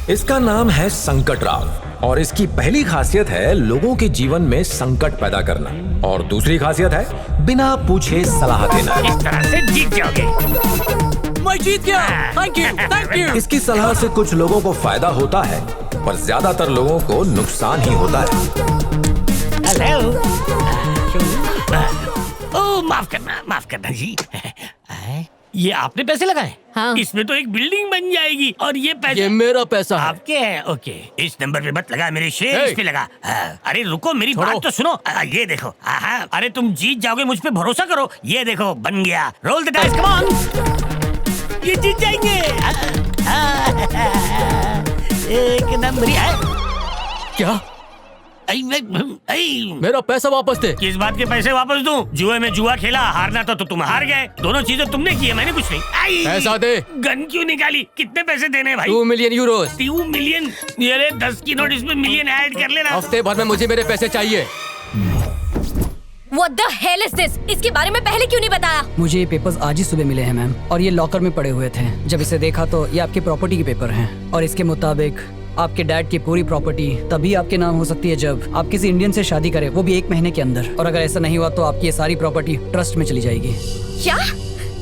इसका नाम है संकटराव और इसकी पहली खासियत है लोगों के जीवन में संकट पैदा करना और दूसरी खासियत है बिना पूछे सलाह देना। इस तरह से जीत जाओगे। मैं जीत गया। Thank you. इसकी सलाह से कुछ लोगों को फायदा होता है पर ज्यादातर लोगों को नुकसान ही होता है। हेलो। ओ माफ करना जी। ये आपने पैसे लगाए? हाँ। इसमें तो एक बिल्डिंग बन जाएगी और ये पैसे ये मेरा पैसा है। आपके हैं? ओके, इस नंबर पे मत लगा, मेरे शेयर इस पे लगा। अरे रुको, मेरी बात तो सुनो। ये देखो। अरे तुम जीत जाओगे, मुझ पे भरोसा करो। ये देखो बन गया। Roll the dice, come on. ये जीत जाएंगे। एक नंबर है। क्या? मेरा पैसा वापस दे। किस बात के पैसे वापस दूं? जुए में जुआ खेला, हारना तो तुम हार गए। दोनों चीजें तुमने की है, मैंने कुछ नहीं। पैसा दे। गन क्यों निकाली? कितने पैसे देने भाई? 2 मिलियन यूरोस। 2 मिलियन? ये 10 की नोट, इसमें मिलियन ऐड कर लेना। हफ्ते भर में मुझे मेरे पैसे चाहिए। What the hell is this? इसके बारे में पहले क्यों नहीं बताया? मुझे ये पेपर्स आज ही सुबह मिले हैं मैम, और ये लॉकर में पड़े हुए थे। जब इसे देखा तो ये आपकी प्रॉपर्टी के पेपर हैं और इसके मुताबिक आपके डैड की पूरी प्रॉपर्टी तभी आपके नाम हो सकती है जब आप किसी इंडियन से शादी करें, वो भी 1 महीने के अंदर। और अगर ऐसा नहीं हुआ तो आपकी ये सारी प्रॉपर्टी ट्रस्ट में चली जाएगी। क्या?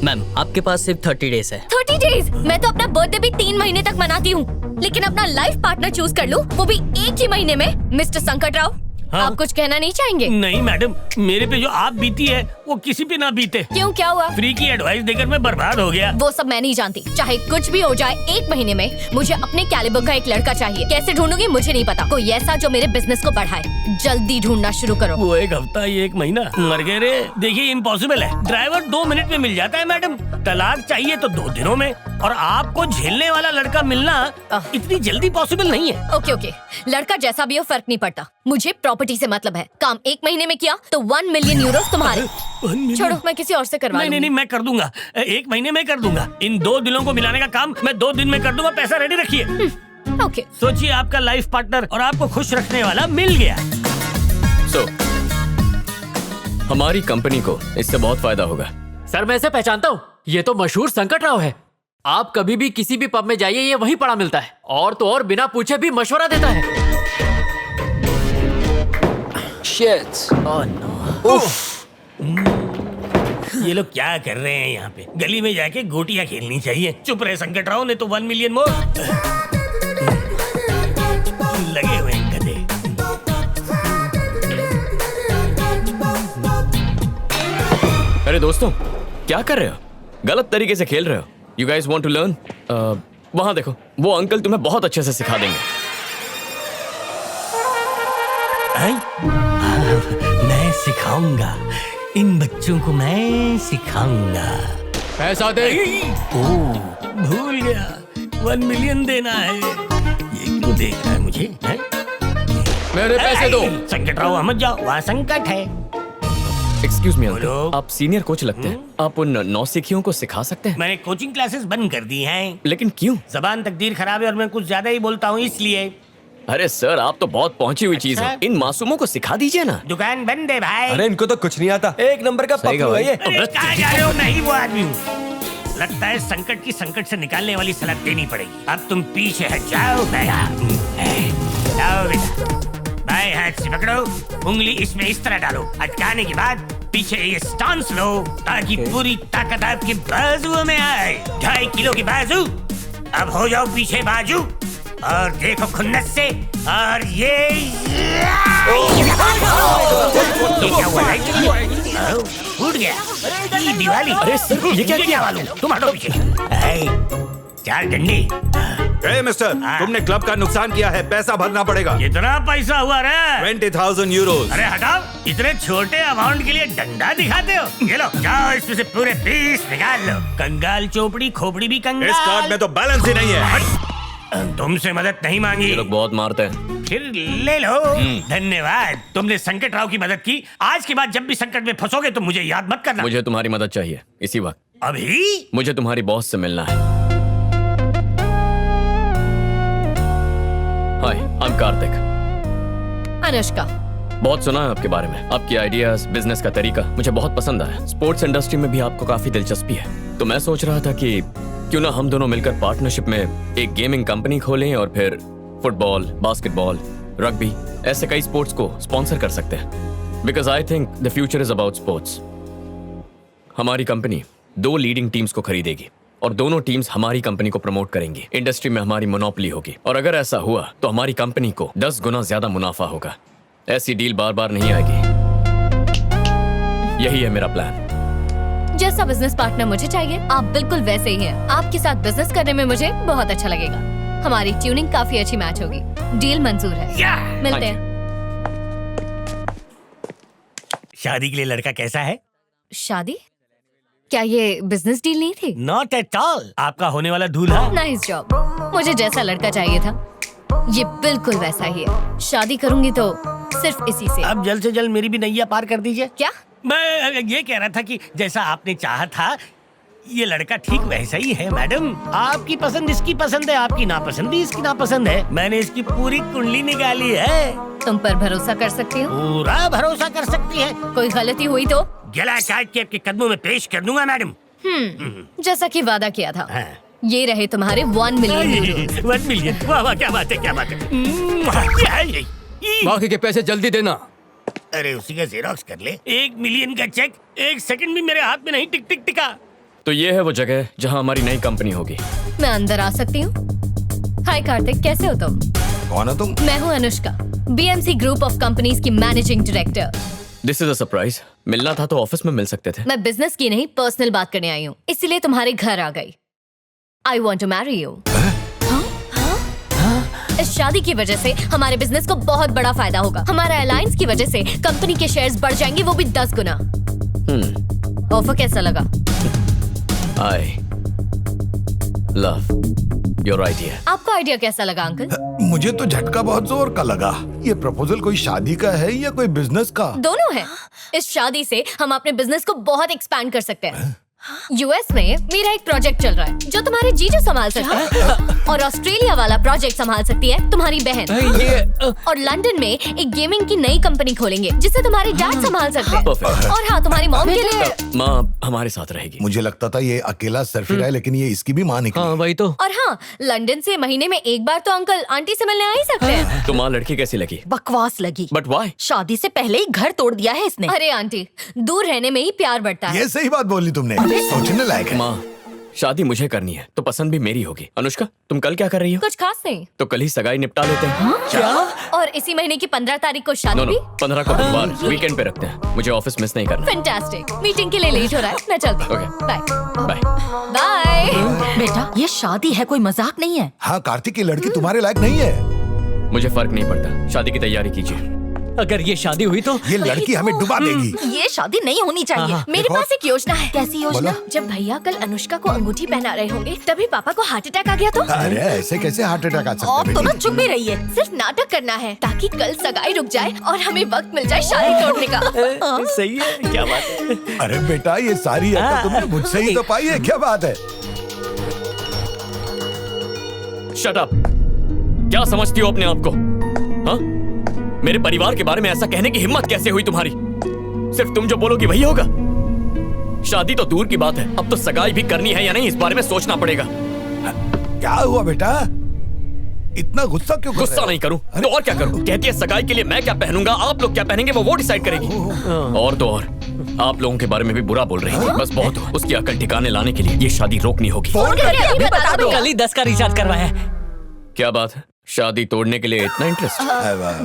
मैम आपके पास सिर्फ 30 डेज है। 30 डेज? मैं तो अपना बर्थडे भी 3 महीने तक मनाती हूँ, लेकिन अपना लाइफ पार्टनर चूज कर लूँ, वो भी 1 ही महीने में। मिस्टर संकटराव, हाँ? आप कुछ कहना नहीं चाहेंगे? नहीं मैडम, मेरे पे जो आप बीती है वो किसी पे ना बीते। क्यों, क्या हुआ? फ्री की एडवाइस देकर मैं बर्बाद हो गया। वो सब मैं नहीं जानती। चाहे कुछ भी हो जाए, 1 महीने में मुझे अपने कैलिबर का एक लड़का चाहिए। कैसे ढूंढूंगी मुझे नहीं पता। कोई ऐसा जो मेरे बिजनेस को बढ़ाए। जल्दी ढूंढना शुरू करो। वो 1 हफ्ता, ये 1 महीना, मर गए रे। देखिए इम्पॉसिबल है। ड्राइवर 2 मिनट में मिल जाता है मैडम। तलाक चाहिए तो 2 दिनों में, और आपको झेलने वाला लड़का मिलना इतनी जल्दी पॉसिबल नहीं है। ओके, लड़का जैसा भी हो फर्क नहीं पड़ता। मुझे प्रॉपर्टी से मतलब है। काम 1 महीने में किया तो 1 मिलियन यूरोस तुम्हारे। छोड़ो, मैं किसी और से करवा लूंगी। नहीं, मैं कर दूंगा। 1 महीने में कर दूंगा। इन 2 दिनों को मिलाने का काम मैं 2 दिन में कर दूंगा। पैसा रेडी रखिए। ओके। सोचिए, आपका लाइफ पार्टनर और आपको खुश रखने वाला मिल गया। हमारी कंपनी को इससे बहुत फायदा होगा। सर मैं इसे पहचानता हूँ। ये तो मशहूर संकटराव है। आप कभी भी किसी भी पब में जाइए, ये वहीं पड़ा मिलता है। और तो और बिना पूछे भी मशवरा देता है। Shit. Oh, no. ये लोग क्या कर रहे हैं यहाँ पे? गली में जाके गोटियां खेलनी चाहिए। चुप रहे संकटराव, ने तो 1 मिलियन मोर। लगे हुए हैं गधे। अरे दोस्तों, क्या कर रहे हो? गलत तरीके से खेल रहे हो। You guys want to learn? वहाँ देखो, वो अंकल तुम्हें बहुत अच्छे से सिखा देंगे। मैं सिखाऊंगा, इन बच्चों को मैं सिखाऊंगा। पैसा दे। भूल गया, 1 मिलियन देना है। ये क्यों देख रहा है मुझे? मेरे पैसे दो। संकटराव मत जाओ, वहाँ संकट है। एक्सक्यूज मी अंकल, आप सीनियर कोच लगते हैं। आप उन नौसिखियों को सिखा सकते हैं? मैंने कोचिंग क्लासेस बंद कर दी हैं। लेकिन क्यों? जबान तकदीर खराब है और मैं कुछ ज्यादा ही बोलता हूँ, इसलिए। अरे सर, आप तो बहुत पहुंची हुई चीज है। इन मासूमों को सिखा दीजिए ना। दुकान बंद है भाई। अरे इनको तो कुछ नहीं आता। 1 नंबर का पप्पू है ये। अरे कहाँ जा रहे हो? नहीं, वो आदमी हूँ। लगता है संकट की संकट से निकालने वाली सलाह देनी पड़ेगी। अब तुम पीछे हट जाओ। जाओ बेटा, बाएं हाथ से पकड़ो, उंगली इसमें इस तरह डालो। अटकाने के बाद पीछे ये स्टांस लो ताकि पूरी ताकत आपके बाजुओं में आए। 2.5 किलो की बाजू। अब हो जाओ पीछे बाजू और देखो खुन्नस से। और ये क्या हुआ? फूट गया। ये दिवाली। अरे सर, ये क्या किया? मालूम, तुम हटो पीछे। 4 डंडे। मिस्टर, तुमने क्लब का नुकसान किया है, पैसा भरना पड़ेगा। कितना पैसा हुआ रे? 20,000 यूरोस। अरे हटाओ, इतने छोटे अमाउंट के लिए डंडा दिखाते हो? ये लो, जाओ इसमें से पूरे 20 निकाल लो। कंगाल चोपड़ी, खोपड़ी भी कंगाल। इस कार्ड में तो बैलेंस ही नहीं है। तुमसे मदद नहीं मांगी। ये लोग बहुत मारते हैं। फिर ले लो। धन्यवाद, तुमने संकटराव की मदद की। आज के बाद जब भी संकट में फंसोगे तो मुझे याद मत करना। मुझे तुम्हारी मदद चाहिए इसी वक्त। अभी? मुझे तुम्हारी बॉस से मिलना है। हाय, आई एम कार्तिक। अनुष्का, बहुत सुना है आपके बारे में, आपकी आइडियाज, बिजनेस का तरीका मुझे बहुत पसंद आया। स्पोर्ट्स इंडस्ट्री में भी आपको काफी दिलचस्पी है, तो मैं सोच रहा था कि क्यों ना हम दोनों मिलकर पार्टनरशिप में एक गेमिंग कंपनी खोलें और फिर फुटबॉल, बास्केटबॉल, रग्बी ऐसे कई स्पोर्ट्स को स्पॉन्सर कर सकते हैं। Because I think the future is about sports. हमारी कंपनी 2 लीडिंग टीम्स को खरीदेगी और दोनों टीम्स हमारी कंपनी को प्रमोट करेंगी। इंडस्ट्री में हमारी मोनोपोली होगी और अगर ऐसा हुआ तो हमारी कंपनी को 10 गुना ज्यादा मुनाफा होगा। ऐसी डील बार बार नहीं आएगी। यही है मेरा प्लान। जैसा बिजनेस पार्टनर मुझे चाहिए, आप बिल्कुल वैसे ही हैं। आपके साथ बिजनेस करने में मुझे बहुत अच्छा लगेगा। हमारी ट्यूनिंग काफी अच्छी मैच होगी। डील मंजूर है। मिलते हैं। शादी के लिए लड़का कैसा है? शादी? क्या ये बिजनेस डील नहीं थी? Not at all. आपका होने वाला दूल्हा। Nice job. मुझे जैसा लड़का चाहिए था, ये बिल्कुल वैसा ही है। शादी करूंगी तो सिर्फ इसी से। अब जल्द से जल्द मेरी भी नैया पार कर दीजिए। क्या? मैं ये कह रहा था कि जैसा आपने चाहा था, ये लड़का ठीक वैसा ही है मैडम। आपकी पसंद इसकी पसंद है, आपकी नापसंदी इसकी नापसंद है। मैंने इसकी पूरी कुंडली निकाली है। तुम पर भरोसा कर सकती हो? पूरा भरोसा कर सकती है। कोई गलती हुई तो? गला काट के आपके कदमों में पेश कर दूंगा मैडम। जैसा कि वादा किया था। हाँ। ये रहे तुम्हारे 1 मिलियन यूरो। 1 मिलियन। वाह वाह, क्या बात है, क्या बात है। क्या है ये? बाकी के पैसे जल्दी देना। अरे उसी का जेरोक्स कर ले। 1 मिलियन का चेक 1 सेकंड भी मेरे हाथ में नहीं टिका। तो ये है वो जगह जहां हमारी नई कंपनी होगी। मैं अंदर आ सकती हूँ? हाय कार्तिक, कैसे हो तुम? कौन हो तुम? मैं हूँ Anushka, BMC group of companies की managing director. This is a surprise. मिलना था तो ऑफिस में मिल सकते थे। मैं बिजनेस की नहीं, पर्सनल बात करने आई हूँ, इसीलिए तुम्हारे घर आ गई। I want to marry you. इस शादी की वजह से हमारे बिजनेस को बहुत बड़ा फायदा होगा। हमारा अलायंस की वजह से कंपनी के शेयर्स बढ़ जाएंगे, वो भी 10 गुना। ऑफर कैसा लगा? I love your idea. आपको आइडिया कैसा लगा अंकल? मुझे तो झटका बहुत जोर का लगा। ये प्रपोजल कोई शादी का है या कोई बिजनेस का? दोनों है। इस शादी से हम अपने बिजनेस को बहुत एक्सपैंड कर सकते हैं। यूएस में मेरा एक प्रोजेक्ट चल रहा है जो तुम्हारे जीजू संभाल सकते हैं, और ऑस्ट्रेलिया वाला प्रोजेक्ट संभाल सकती है तुम्हारी बहन। और लंदन में एक गेमिंग की नई कंपनी खोलेंगे जिसे तुम्हारे डैड संभाल सकते हैं। Perfect. और हाँ, तुम्हारी मॉम के लिए। माँ हमारे साथ रहेगी। मुझे लगता था ये अकेला सरफिरा है, लेकिन ये इसकी भी माँ निकली। हाँ वही तो। और हाँ, लंदन से महीने में एक बार तो अंकल आंटी से मिलने आ ही सकते हैं। तो माँ लड़की कैसी लगी? बकवास लगी। But why? शादी से पहले ही घर तोड़ दिया है इसने। अरे आंटी, दूर रहने में ही प्यार बढ़ता है। ये सही बात बोली तुमने, सोचने लायक है। माँ शादी मुझे करनी है तो पसंद भी मेरी होगी। अनुष्का तुम कल क्या कर रही हो? कुछ खास नहीं। तो कल ही सगाई निपटा लेते हैं। क्या? और इसी महीने की 15 तारीख को शादी नो भी? 15 को बुधवार वीकेंड पे रखते हैं। मुझे ऑफिस मिस नहीं करना। फैंटास्टिक। मीटिंग के लिए लेट हो रहा है, मैं चलती हूँ। Okay. Bye bye. बाय। बेटा ये शादी है, कोई मजाक नहीं है। हाँ कार्तिक, की लड़की तुम्हारे लायक नहीं है। मुझे फर्क नहीं पड़ता, शादी की तैयारी कीजिए। अगर ये शादी हुई तो ये लड़की हमें डुबा देगी। ये शादी नहीं होनी चाहिए। मेरे देखो। पास एक योजना है। कैसी योजना? जब भैया कल अनुष्का को अंगूठी पहना रहे होंगे तभी पापा को हार्ट अटैक आ गया तो? अरे ऐसे कैसे हार्ट अटैक आ सकता आप है तो ना बेटी? चुप ही रहिए। सिर्फ नाटक करना है ताकि कल सगाई रुक जाए और हमें वक्त मिल जाए शादी तोड़ने का। सही है, क्या बात है। अरे बेटा ये सारी है तो तुमने मुझसे ही तो पाई है, क्या बात है? Shut up. क्या समझती हो अपने आप को? हाँ? मेरे परिवार के बारे में ऐसा कहने की हिम्मत कैसे हुई तुम्हारी? सिर्फ तुम जो बोलोगी वही होगा? शादी तो दूर की बात है, अब तो सगाई भी करनी है या नहीं इस बारे में सोचना पड़ेगा। क्या हुआ बेटा, इतना गुस्सा क्यों कर रहे गुस्सा हो? नहीं करूं तो और क्या करूं? कहती है सगाई के लिए मैं क्या पहनूंगा, आप लोग क्या पहनेंगे वो डिसाइड करेगी। और तो और आप लोगों के बारे में भी बुरा बोल रही थी। बस बहुत हो, उसकी अकल ठिकाने लाने के लिए ये शादी रोकनी होगी। फोन करके अभी बता दो। कल ही 10 का रिचार्ज करवाया है। क्या बात है, शादी तोड़ने के लिए इतना इंटरेस्ट?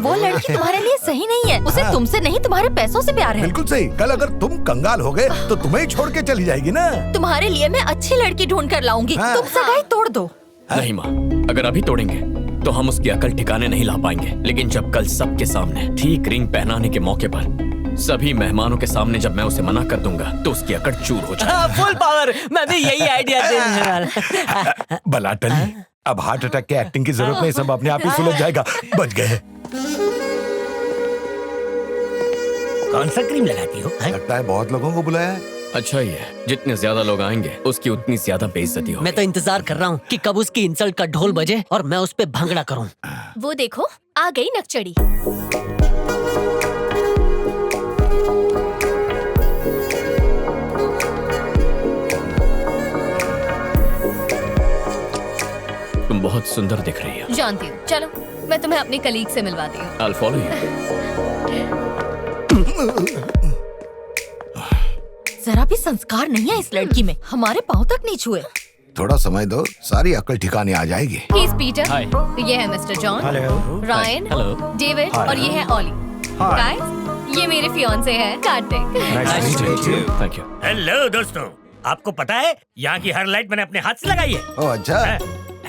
वो लड़की तुम्हारे लिए सही नहीं है। उसे तुमसे नहीं तुम्हारे पैसों से प्यार है। बिल्कुल सही। कल अगर तुम कंगाल हो गए तो तुम्हें ही छोड़ के चली जाएगी ना। तुम्हारे लिए मैं अच्छी लड़की ढूंढ कर लाऊंगी। हाँ। तुम सगाई तोड़ दो। नहीं माँ, अगर अभी तोड़ेंगे तो हम उसकी अकल ठिकाने नहीं ला पाएंगे। लेकिन जब कल सबके सामने ठीक रिंग पहनाने के मौके पर सभी मेहमानों के सामने जब मैं उसे मना कर दूंगा तो उसकी अकड़ चूर हो जाएगी। Full power. मैं भी यही आइडिया देने वाला। भला टली, अब हार्ट अटैक की एक्टिंग की जरूरत नहीं, सब अपने आप ही सुलझ जाएगा। बच गए। कौन सा क्रीम लगाती हो? लगता है बहुत लोगों को बुलाया है। अच्छा ही है, जितने ज्यादा लोग आएंगे उसकी उतनी ज्यादा बेइज्जती होगी। मैं तो इंतजार कर रहा हूँ कि कब उसकी इंसल्ट का ढोल बजे और मैं उस पे भंगड़ा करूँ। वो देखो आ गई नकचड़ी। बहुत सुंदर दिख रही है। जानती हूँ। चलो मैं तुम्हें अपनी कलीग से मिलवाती हूँ। I'll follow you. जरा भी संस्कार नहीं है इस लड़की में, हमारे पाँव तक नहीं छुए। थोड़ा समय दो, सारी अक्ल ठिकाने आ जाएगी। He is Peter. Hi. ये है mister John, Ryan, Hello. David और ये है ऑली। गाइस, ये मेरे फियांसे हैं कार्तिक। Thank you. हेलो दोस्तों, आपको पता है यहाँ की हर लाइट मैंने अपने हाथ से लगाई है। ओ अच्छा,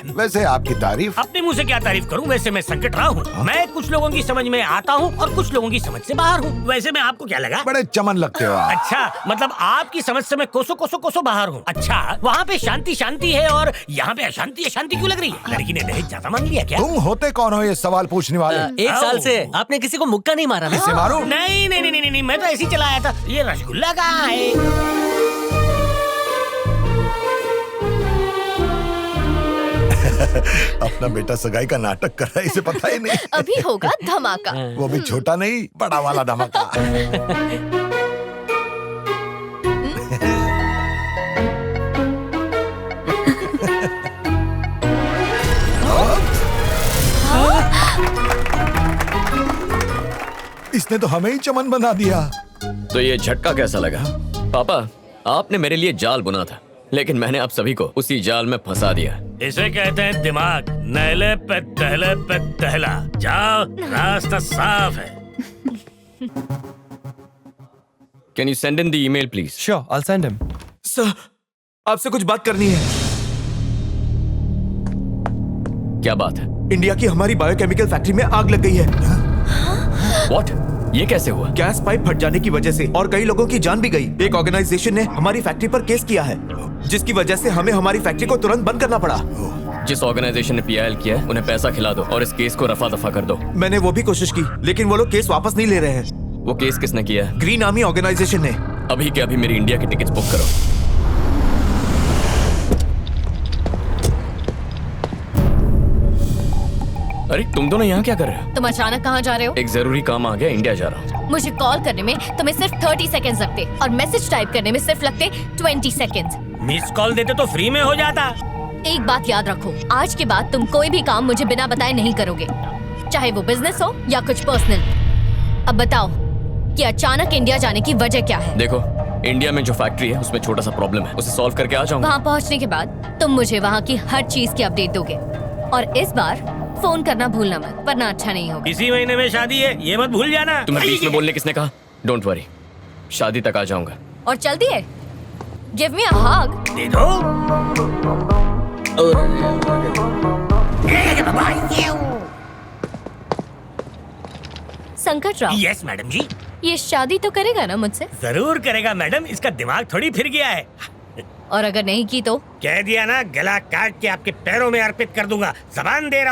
वैसे आपकी तारीफ। अपने मुंह से क्या तारीफ करूं, वैसे मैं संकट रहा हूँ। मैं कुछ लोगों की समझ में आता हूँ और कुछ लोगों की समझ से बाहर हूँ। वैसे मैं आपको क्या लगा? बड़े चमन लगते हो आप। अच्छा, मतलब आपकी समझ से मैं कोसों बाहर हूँ। अच्छा, वहाँ पे शांति शांति है और यहाँ पे अशांति अशांति क्यों लग रही है? लड़की ने दहेज ज्यादा मांग लिया क्या? तुम होते कौन हो ये सवाल पूछने वाले? 1 साल से आपने किसी को मुक्का नहीं मारा ना? इसे मारो। नहीं नहीं नहीं नहीं, मैं तो ऐसे ही चलाया था। ये रसगुल्ला कहाँ है? अपना बेटा सगाई का नाटक कर रहा है, इसे पता ही नहीं। अभी होगा धमाका। वो भी छोटा नहीं, बड़ा वाला धमाका। इसने तो हमें ही चमन बना दिया। तो ये झटका कैसा लगा? पापा, आपने मेरे लिए जाल बुना था, लेकिन मैंने आप सभी को उसी जाल में फंसा दिया। इसे कहते हैं दिमाग। नहले पे दहला। जाओ, रास्ता साफ है। Can you send in the email, please? Sure, I'll send him. Sir, आपसे कुछ बात करनी है। क्या बात है? इंडिया की हमारी बायोकेमिकल फैक्ट्री में आग लग गई है। What? ये कैसे हुआ? गैस पाइप फट जाने की वजह से और कई लोगों की जान भी गई। एक ऑर्गेनाइजेशन ने हमारी फैक्ट्री पर केस किया है, जिसकी वजह से हमें हमारी फैक्ट्री को तुरंत बंद करना पड़ा। जिस ऑर्गेनाइजेशन ने PIL किया है, उन्हें पैसा खिला दो और इस केस को रफा दफा कर दो। मैंने वो भी कोशिश की, लेकिन वो लोग केस वापस नहीं ले रहे हैं। वो केस किसने किया है? ग्रीन आर्मी ऑर्गेनाइजेशन ने। अभी के अभी मेरी इंडिया की टिकट्स बुक करो। अरे तुम दोनों यहाँ क्या कर रहे हो? तुम अचानक कहाँ जा रहे हो? एक जरूरी काम आ गया, इंडिया जा रहा हूँ। मुझे कॉल करने में तुम्हें सिर्फ 30 सेकंड्स लगते और मैसेज टाइप करने में सिर्फ लगते 20 सेकंड्स। मिस कॉल देते तो फ्री में हो जाता। एक बात याद रखो, आज के बाद तुम कोई भी काम मुझे बिना बताए नहीं करोगे, चाहे वो बिजनेस हो या कुछ पर्सनल। अब बताओ कि अचानक इंडिया जाने की वजह क्या है? देखो, इंडिया में जो फैक्ट्री है उसमें छोटा सा प्रॉब्लम है, उसे सॉल्व करके आ जाऊंगा। वहाँ पहुँचने के बाद तुम मुझे वहाँ की हर चीज की अपडेट दोगे और इस बार फोन करना भूलना मत, वरना अच्छा नहीं होगा। इसी महीने में शादी है, ये मत भूल जाना। तुम्हें बीच में बोलने किसने कहा? डोंट वरी, शादी तक आ जाऊंगा। और चलती है, गिव मी अ हग। दे दो। संकट राव। यस मैडम जी। ये शादी तो करेगा ना मुझसे? जरूर करेगा मैडम, इसका दिमाग थोड़ी फिर गया है। और अगर नहीं की तो? कह दिया ना, गला काट के आपके पैरों में अर्पित कर दूंगा। जबान दे रहा हूँ।